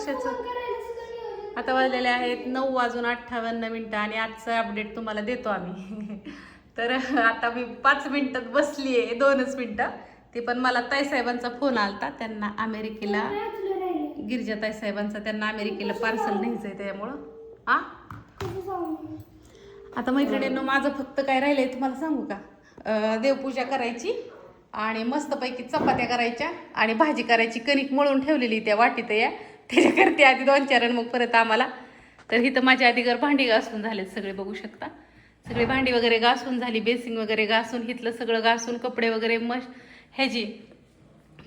वर्षाचं. आता वाजलेले आहेत 9:58 आणि आजचं अपडेट तुम्हाला देतो आम्ही. तर आता मी 5 मिनिटात बसली आहे, 2च मिनिटं. ते पण मला ताईसाहेबांचा फोन आलता, त्यांना अमेरिकेला, गिरिजा ताईसाहेबांचा त्यांना अमेरिकेला पार्सल न्यायचं आहे त्यामुळं. आता मैत्रिणींनो, माझं फक्त काय राहिलंय तुम्हाला सांगू का? देवपूजा करायची आणि मस्तपैकी चपात्या करायच्या आणि भाजी करायची. कणिक मळून ठेवलेली त्या वाटीत या, त्याच्या करते आधी 2-4 मग परत आम्हाला. तर इथं माझ्या आधीगर भांडी घासून झालेत सगळे, बघू शकता. सगळी भांडी वगैरे घासून झाली, बेसिंग वगैरे घासून, इथलं सगळं घासून, कपडे वगैरे ह्याची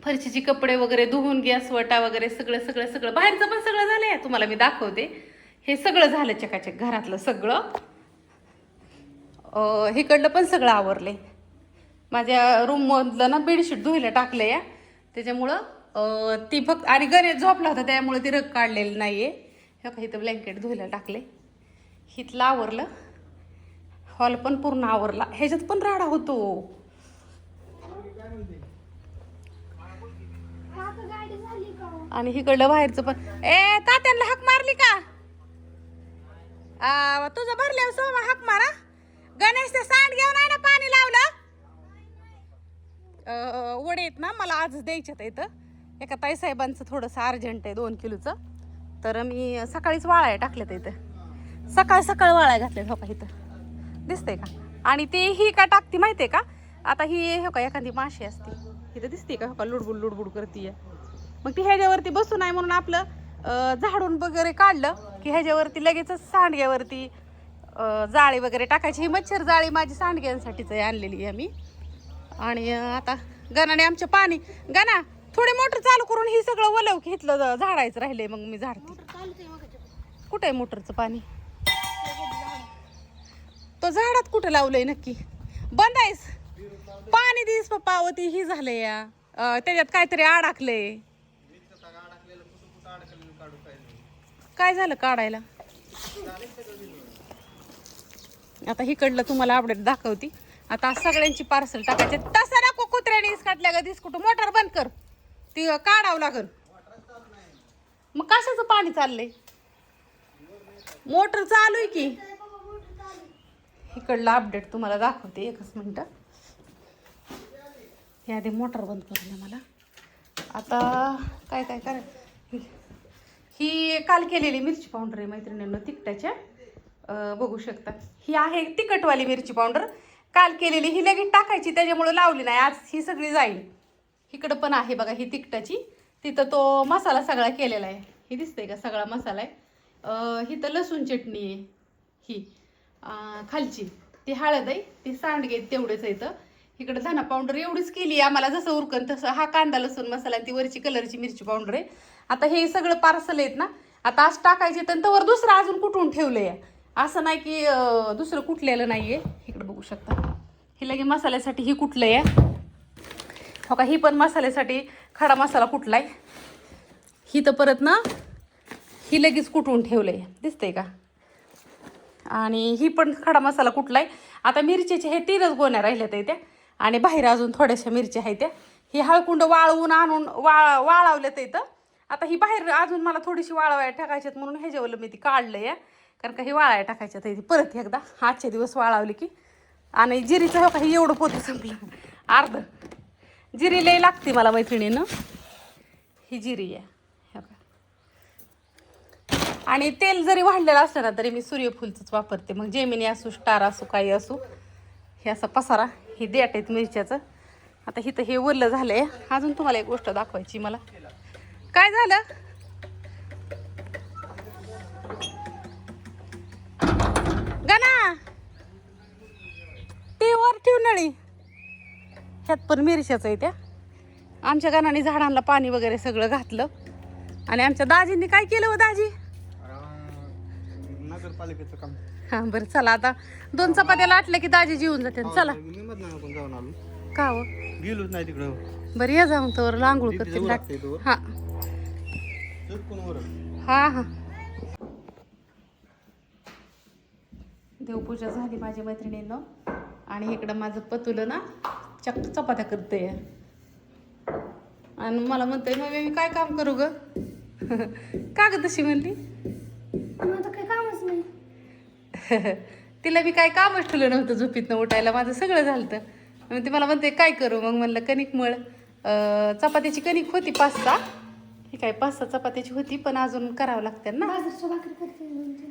फरशीची कपडे वगैरे धुवून, गॅस वटा वगैरे सगळं सगळं सगळं बाहेरचं पण सगळं झालंय. तुम्हाला मी दाखवते. हे सगळं झालं चकाचक, घरातलं सगळं. इकडलं पण सगळं आवरले. माझ्या रूममधलं ना बेडशीट धुयला टाकलं या, त्याच्यामुळं ती फक्त, आणि गणेश झोपला होता त्यामुळे ती रग काढलेलं नाहीये. हे का इथं ब्लँकेट धुयला टाकले. हिथलं आवरलं, हॉल पण पूर्ण आवरला. ह्याच्यात पण राडा होतो. आणि इकडलं बाहेरचं पण. तात्यांना हाक मारली का? तुझं भरल्यावर सोमा हाक मारा. गणेश ते सांड घेऊन आहे ना, पाणी लावलं. वडेत ना मला आजच द्यायच्यात इथं. एका ताईसाहेबांचं थोडंसं अर्जंट आहे 2 किलोचं. तर मी सकाळीच वाळाय टाकल्यात इथं. सकाळ वाळाय घातल्यात. हो का इथं दिसतंय का? आणि ते ही का टाकती माहितीये का? आता ही हो का एखादी माशी असते इथं, दिसते का? हो का लुडबुड करतीये. मग ती ह्याच्यावरती बसून आहे म्हणून आपलं झाडून वगैरे काढलं की ह्याच्यावरती लगेचच सांडग्यावरती जाळी वगैरे टाकायची. ही मच्छर जाळी माझी सांडग्यांसाठीच आहे, आणलेली आहे मी. आणि आता गणाने आमच्या पाणी, गणा थोडी मोटर चालू करून ही सगळं वलव घेतलं, झाडायचं राहिले. मग मी झाडते. कुठे आहे मोटरचं पाणी? तो झाडात कुठं लावलंय नक्की? बंद आहेस पाणी दिस पप्पा. ती ही झालंय या, त्याच्यात काहीतरी अडकलंय. काय झालं काढायला? आता हिकडलं तुम्हाला अपडेट दाखवती. आता सगळ्यांची पार्सल टाकायचे. तसं नको कुत्र्याने काटल्या ग दिस. कुठं मोटर बंद कर, ती काढावं लागल. मग कशाचं पाणी चाललंय? मोटर चालू आहे की. इकडलं अपडेट तुम्हाला दाखवते, 1च मिनिट. हे आधी मोटर बंद करून द्या मला. आता काय करायचं? ही काल केलेली मिरची पावडर आहे मैत्रिणींना, तिखटाच्या. बघू शकता, ही आहे तिखटवाली मिरची पावडर काल केलेली. ही लगेच टाकायची, त्याच्यामुळे लावली नाही. आज ही सगळी जाईल. इकडं पण आहे बघा ही तिखटाची. तिथं तो मसाला सगळा केलेला आहे. ही दिसतंय का? सगळा मसाला आहे. ही तर लसूण चटणी आहे. ही खालची ती हळद आहे, ती सांडगे तेवढेच येतं. इकडं धना पावडर एवढीच केली आम्हाला, जसं उरकन तसं. हा कांदा लसूण मसाला, ती वरची कलरची मिरची पावडर आहे. आता हे सगळं पार्सल आहेत ना, आता आज टाकायचे. तर तवर दुसरं अजून कुठून ठेवलंय, असं नाही की दुसरं कुठलेलं नाहीये. इकडे बघू शकता, हे लगे मसाल्यासाठी ही कुठलं आहे. हो का, ही पण मसाल्यासाठी खडा मसाला कुठलाय. ही तर परत ना ही लगेच कुठून ठेवलंय, दिसतंय का? आणि ही पण खडा मसाला कुठलाय. आता मिरचीचे हे 3च गोण्या राहिल्यात त्या, आणि बाहेर अजून थोड्याशा मिरच्या आहेत त्या. ही हळकुंड वाळवून आणून वाळवल्यात इथं. आता ही बाहेर अजून मला थोडीशी वाळवायला टाकायच्यात म्हणून ह्याच्यावरलं मी ती काढलंय. कारण का ही वाळायला टाकायच्यात ती परत एकदा, आजचे दिवस वाळवली की. आणि जिरीचं हो का, ही एवढं पोतं संपलं, अर्ध. जिरी लई लागते मला मैत्रिणीनं. ही जिरी आहे. आणि तेल जरी वाढलेलं असलं ना तरी मी सूर्यफूलचंच वापरते. मग जेमिनी असू, स्टार असू, काही असू. हे असा पसारा, हे देठ आहेत मिरच्याचं. आता हिथं हे वरलं झालंय. अजून तुम्हाला एक गोष्ट दाखवायची मला. काय झालं गणा? ती वर ठेव नळी. ह्यात पण मिरच्याच आहे त्या. आमच्या गणाने झाडांना पाणी वगैरे सगळं घातलं. आणि आमच्या दाजींनी काय केलं हो दाजी? नगरपालिकेचं काम. हा बरं, चला आता 2 चपात्या लाटल्या की दाजी जेवून जाते. चला. का हो गेलोच नाही तिकडं. बरं या जाऊन तर आंघोळ करते. हा हा हा. देवपूजा झाली माझ्या मैत्रिणींना. आणि इकडं माझं पतुलं ना चपात्या करते. आणि मला म्हणते मग मी काय काम करू ग? का ग तशी म्हणली? आता काही कामच नाही. तिला मी काय कामच ठेवलं नव्हतं झोपीतनं उठायला, माझं सगळं झालं. मग ती मला म्हणते काय करू, मग म्हणलं कणिक मळ. चपात्याची कणिक होती 5-6, ही काय 5-6 चपात्याची होती, पण अजून करावं लागतं ना. बाजरीच्या भाकरी करते.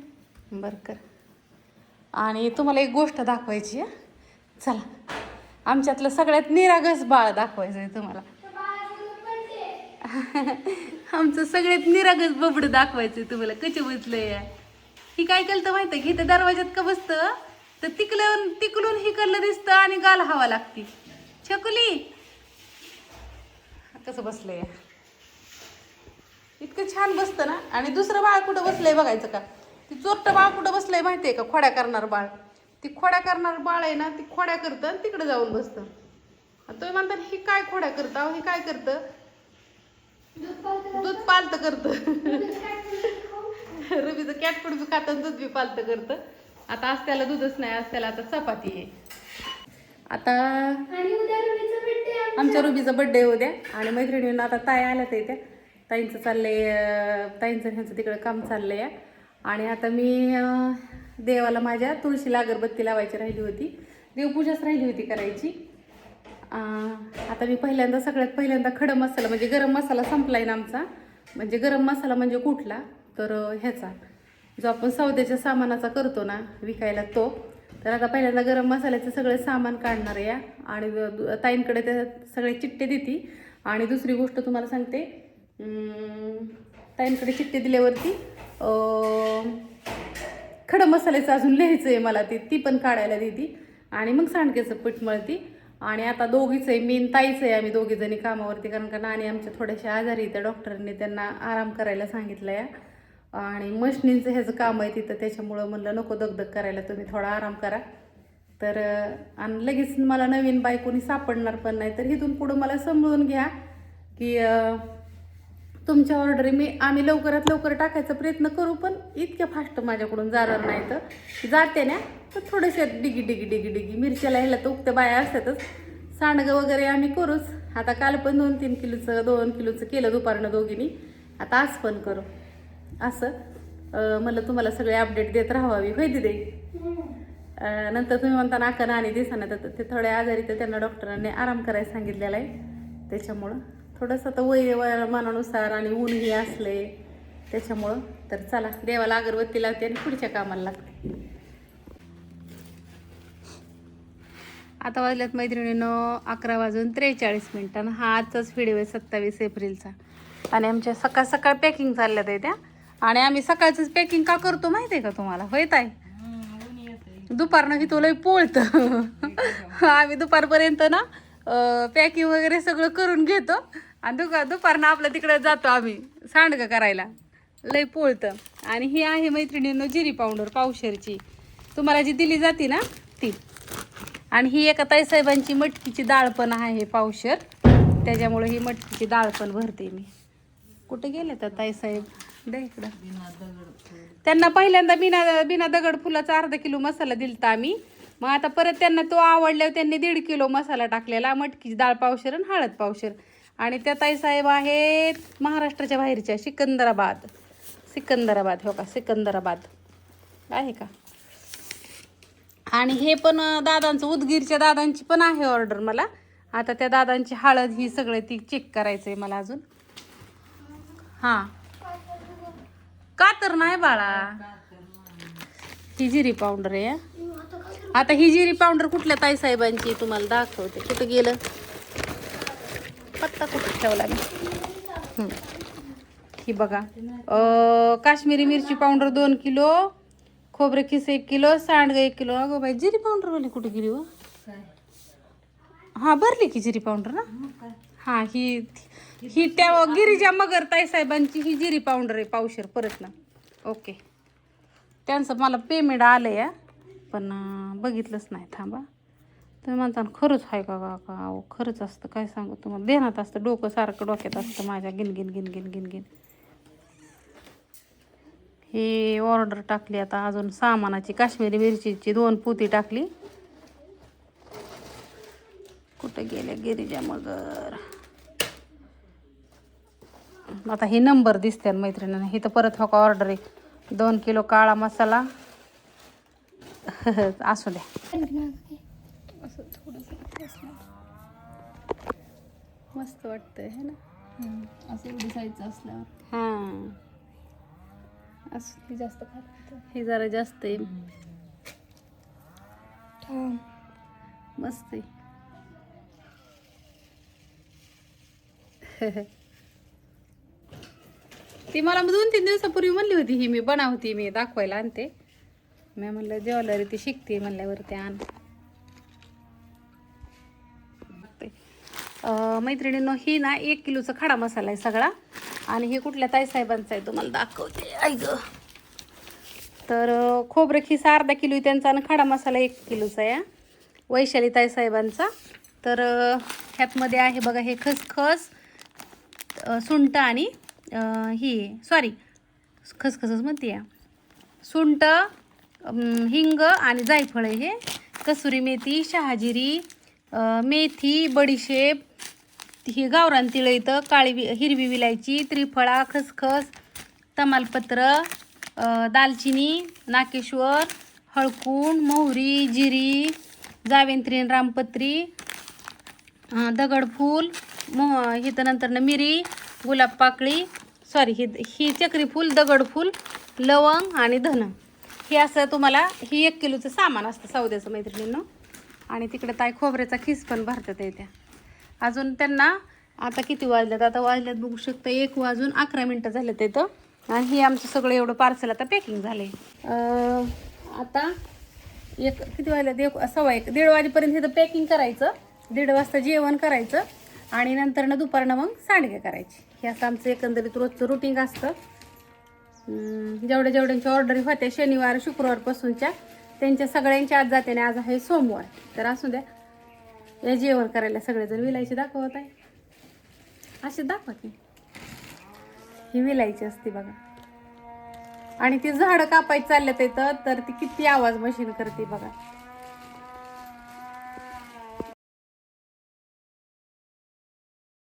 बरं कर. आणि तुम्हाला एक गोष्ट दाखवायची आहे. चला, आमच्यातलं सगळ्यात निरागस बाळ दाखवायचं आहे तुम्हाला. आमचं सगळ्यात निरागस बबडं दाखवायचं आहे तुम्हाला. कचे बसलंय या. ही काय केलं माहिती आहे की इथं दरवाज्यात का बसतं तर तिकलून हिकडलं दिसतं आणि गाल हवा लागती. छकुली कसं बसलंय, इतकं छान बसतं ना. आणि दुसरं बाळ कुठं बसलंय बघायचं का? ती चोरटं बाळ कुठं बसलंय माहितीये का? खोड्या करणार बाळ. ती खोड्या करणार बाळ आहे ना, ती खोड्या करतं आणि तिकडे जाऊन बसतं. तुम्ही म्हणता ही काय खोड्या करतं? अहो, ही काय करतं? दूध पालतं करतं. रवीचं कॅट फूड बी खातं, दूध बी पालतं करतं. आता आज त्याला दूधच नाही, आज त्याला आता चपाती आहे. आता आमच्या रुबीचा बड्डे उद्या आणि मैत्रिणींना आता ताई आल्यात आहे त्या. ताईंचं चाललंय, ताईंचं ह्यांचं तिकडं काम चाललंय. आणि आता मी देवाला माझ्या तुळशीला अगरबत्ती लावायची राहिली होती, देवपूजाच राहिली होती करायची. आता मी सगळ्यात पहिल्यांदा खडा मसाला म्हणजे गरम मसाला संपलाय ना आमचा. म्हणजे गरम मसाला म्हणजे कुठला तर ह्याचा जो आपण सौद्याच्या सामानाचा करतो ना विकायला तो. तर आता पहिल्यांदा गरम मसाल्याचं सगळं सामान काढणार आहे आणि ताईंकडे ते सगळे चिट्टे देते. आणि दुसरी गोष्ट तुम्हाला सांगते, ताईंकडे चिट्टे दिल्यावरती खडं मसाल्याचं अजून लिहायचं आहे मला, ती पण काढायला देते. आणि मग सांडक्याचं पीठ मळती. आणि आता दोघीच आहे, मी ताईच आहे, आम्ही दोघीजणी कामावरती. कारण का नानी आमच्या थोड्याशा आजारी, त्या डॉक्टरांनी त्यांना आराम करायला सांगितलं आहे. आणि मशनींचं ह्याचं काम आहे तिथं, त्याच्यामुळं म्हणलं नको दगदग करायला, तुम्ही थोडा आराम करा. तर आणि लगेच मला नवीन बायकोनी सापडणार पण नाही. तर इथून पुढं मला समजून घ्या की तुमच्या ऑर्डर आम्ही लवकरात लवकर टाकायचा प्रयत्न करू, पण इतक्या फास्ट माझ्याकडून जाणार नाही. तर जाते ना तर थोडेसे डिगी मिरच्याला ह्याला तर उक्त्या बाया असतातच. सांडगं वगैरे आम्ही करूच. आता काल पण 2 किलोचं केलं दुपारनं दोघींनी. आता आज पण करू असं मला तुम्हाला सगळे अपडेट देत राहावी. होय दिदे. नंतर तुम्ही म्हणता नाका नाणी दिसाना, तर ते थोडे आजारी, तर त्यांना डॉक्टरांनी आराम करायला सांगितलेला आहे. त्याच्यामुळं थोडंसं आता वयोमानानुसार आणि ऊनही असले त्याच्यामुळं. तर चला, देवाला अगरबत्ती लावते आणि पुढच्या कामाला लागते. आता वाजल्यात मैत्रिणीनं 11:43. हा आजचाच व्हिडिओ आहे 27 एप्रिलचा. आणि आमच्या सकाळ पॅकिंग चालल्यात आहे त्या. आणि आम्ही सकाळचंच पॅकिंग का करतो माहिती आहे का तुम्हाला? होत आहे दुपारनं की तुला पोळतं. आम्ही दुपारपर्यंत ना पॅकिंग वगैरे सगळं करून घेतो आणि दुपारनं आपलं तिकडे जातो आम्ही सांडगं करायला. लय पोळतं. आणि ही आहे मैत्रिणींनो जिरी पावडर पावशेरची, तुम्हाला जी दिली जाते ना ती. आणि ही एका ताईसाहेबांची मटकीची डाळ पण आहे पावशेर, त्याच्यामुळे ही मटकीची डाळ पण भरते मी. कुठे गेले तर ताईसाहेब? दे इकडं. त्यांना पहिल्यांदा बिना दगड फुलाचा अर्धा किलो मसाला दिलता आम्ही. मग आता परत त्यांना तो आवडल्यावर त्यांनी 1.5 किलो मसाला टाकलेला, मटकीची डाळ पावशेर आणि हळद पावशेर. आणि त्या ताईसाहेब आहेत महाराष्ट्राच्या बाहेरच्या, सिकंदराबाद. हो का, सिकंदराबाद आहे का. आणि हे पण दादांचं, उदगीरच्या दादांची पण आहे ऑर्डर मला. आता त्या दादांची हळद ही सगळे ती चेक करायचं आहे मला अजून. हां का तर नाही बाळा, ही जिरी पावडर आहे. आता ही जिरी पावडर कुठल्या ताईसाहेबांची तुम्हाला दाखवते. कुठं गेलं पत्ता, कुठं ठेवला मी. ही बघा, काश्मीरी मिरची पावडर 2 किलो, खोबरे खिस 1 किलो, सांडगं 1 किलो. अगो बाई, जिरी पावडरवाली कुठे गेली व? हां भरली की जिरी पावडर ना. हां ही त्या गिरिजा मगर ताईसाहेबांची ही जिरी पावडर आहे पावशेर परत ना. ओके, त्यांचं मला पेमेंट आलं या, पण बघितलंच नाही. थांबा, तुम्ही म्हणता खरंच आहे का का? अहो खरंच असतं, काय सांगू तुम्हाला, ध्यानात असतं, डोकं सारखं डोक्यात असतं माझ्या. गिन. हे ऑर्डर टाकली आता अजून सामानाची. काश्मीरी मिरचीची 2 पोती टाकली. कुठे गेले गिरिजा मगर? आता हे नंबर दिसते मैत्रिणींना. हे तर परत हो का ऑर्डर आहे 2 किलो काळा मसाला. असू द्या. असं थोडंसं मस्त वाटतंय है ना. असं एवढं साईजचं असल्यावर हां ती जास्त खात हे जरा जास्त आहे. मस्त आहे. ती मला 2-3 दिवसापूर्वी म्हणली होती ही मी बनवती मी दाखवायला आणते. मी म्हणलं ज्वेलरी ती शिकते म्हणल्यावरती आण. मैत्रिणींनो ही ना 1 किलोचा खडा मसाला आहे सगळा. आणि हे कुठल्या ताईसाहेबांचा आहे तुम्हाला दाखवते. ऐक तर खोबरं खिसा अर्धा किलो आहे त्यांचा आणि खडा मसाला 1 किलोचा आहे. वैशाली ताईसाहेबांचा. तर ह्यातमध्ये आहे बघा हे खसखस, सुंठ आणि ही सॉरी खसखसच म्हणते या, सुंठ, हिंग आणि जायफळ आहे हे, कसुरी मेथी, शहाजिरी, मेथी, बडीशेप, ही गावरान तिळ इथं, हिरवी विलायची, त्रिफळा, खसखस, तमालपत्र, दालचिनी, नाकेश्वर, हळकुंड, मोहरी, जिरी, जावेंत्री, रामपत्री, दगडफूल, इथं नंतर मिरी, गुलाब पाकळी, सॉरी ही चक्री फूल, दगडफूल, लवंग आणि धन. हे असं तुम्हाला ही 1 किलोचं सामान असतं सौद्याचं मैत्रिणींनो. आणि तिकडे ताई खोबऱ्याचा खिस पण भरतात त्या. अजून त्यांना आता किती वाजल्यात, आता वाजल्यात बघू शकता 1 वाजून 11 मिनटं झालेत इथं. आणि हे आमचं सगळं एवढं पार्सल आता पॅकिंग झालं आहे. आता किती वाजल्यात 1:15 1:30 वाजेपर्यंत इथं पॅकिंग करायचं, 1:30 वाजता जेवण करायचं आणि नंतरनं दुपारनं मग सांडगे करायचे. हे असं आमचं एकंदरीत रोजचं रुटीन असतं. जेवढ्यांच्या ऑर्डरी होत्या शनिवार शुक्रवारपासूनच्या त्यांच्या सगळ्यांच्या आज जाते आणि आज आहे सोमवार. तर असू द्या या जेवण करायला सगळेजण. विलायची दाखवत आहे असे दाखवा की ही विलायची असते बघा. आणि ती झाडं कापायची चालल्यात येतं तर ती किती आवाज मशीन करते बघा.